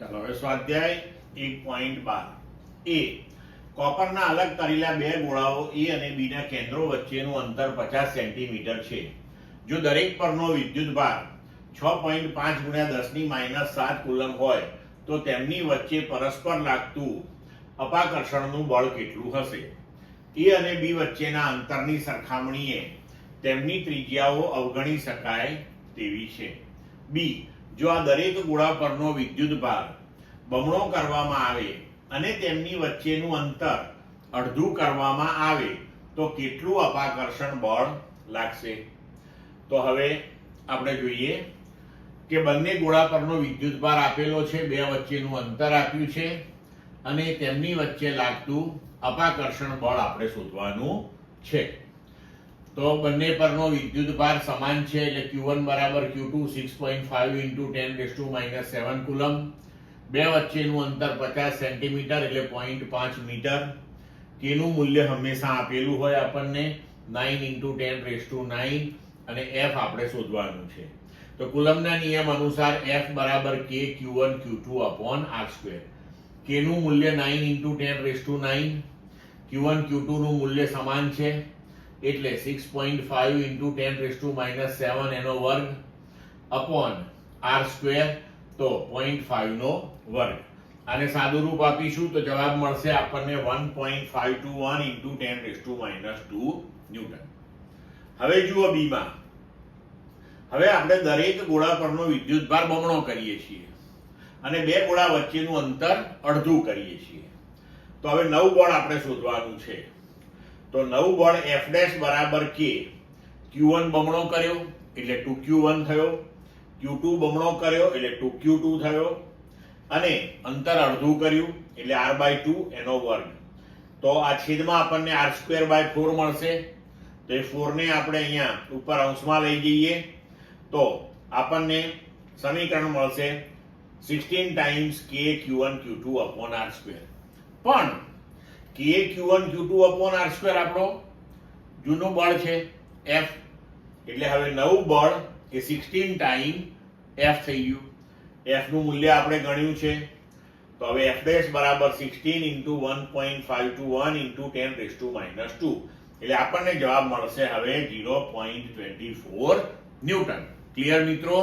ચાલો હવે સ્વાધ્યાય 1.12 એ કોપરના અલગ કરેલા બે ગોળાઓ એ અને બી ના કેન્દ્રો વચ્ચેનું અંતર 50 સેન્ટીમીટર છે. જો દરેક પરનો વિદ્યુતભાર 6.5 × 10⁻7 કુલમ હોય તો તેમની વચ્ચે પરસ્પર લાગતું અપાકર્ષણનું બળ કેટલું હશે? એ અને બી વચ્ચેના અંતરની સરખામણીએ તેમની ત્રિજ્યાઓ અવગણી શકાય તેવી છે. બી, જો આ દરેક ગોળા પરનો વિદ્યુતભાર બમણો કરવામાં આવે અને તેમની વચ્ચેનું અંતર અડધું કરવામાં આવે તો કેટલું અપાકર્ષણ બળ લાગશે? તો હવે આપણે જોઈએ કે બંને ગોળા પરનો વિદ્યુતભાર આપેલો છે, બે વચ્ચેનું અંતર આપ્યું છે અને તેમની વચ્ચે લાગતું અપાકર્ષણ બળ આપણે શોધવાનું છે. તો બંને પરનો વિદ્યુતભાર સમાન છે એટલે Q1 બરાબર Q2 6.5 × 10⁻7 કુલમ. બે વચ્ચેનું અંતર 50 સેન્ટીમીટર એટલે 0.5 મીટર. કે નું મૂલ્ય હંમેશા આપેલું હોય આપણને 9 × 10⁹ અને F આપણે શોધવાનું છે. તો કુલમના નિયમ અનુસાર F બરાબર K Q1 Q2/R². K નું મૂલ્ય 9 × 10⁹, Q1 Q2 નું મૂલ્ય સમાન છે એટલે 6.5 × 10⁻7 એનો વર્ગ અપોન R², તો 0.5 નો વર્ગ. આને સાદું રૂપ આપીશું તો જવાબ મળશે આપણને 1.521 × 10⁻2 ન્યૂટન. હવે જુઓ બીમાં. હવે આપણે દરેક ગોળા પરનો વિદ્યુતભાર બમણો કરીએ છીએ અને બે ગોળા વચ્ચેનું અંતર અડધું કરીએ છીએ. તો હવે નવ બળ આપણે શોધવાનું છે. તો નવ બળ F' બરાબર K. Q1 બમણો કર્યો એટલે 2Q1 થયો, Q2 બમણો કર્યો એટલે 2Q2 થયો અને અંતર અડધું કર્યું એટલે R/2 એનો વર્ગ. તો આ છેદમાં આપણને R²/4 મળશે. તો એ 4 ને આપણે અહીંયા ઉપર અંશમાં લઈ જઈએ તો આપણને સમીકરણ મળશે 16 ટાઈમ્સ K Q1 Q2/R². પણ K Q1 Q2/R² આપણો જૂનું બળ છે F, એટલે હવે નવું બળ એ 16 ટાઈમ F થઈ ગયું. F નું મૂલ્ય આપણે ગણ્યું છે. તો હવે F' બરાબર 16 × 1.521 × 10⁻2 એટલે આપણને જવાબ મળશે હવે 0.24 ન્યૂટન. ક્લિયર મિત્રો?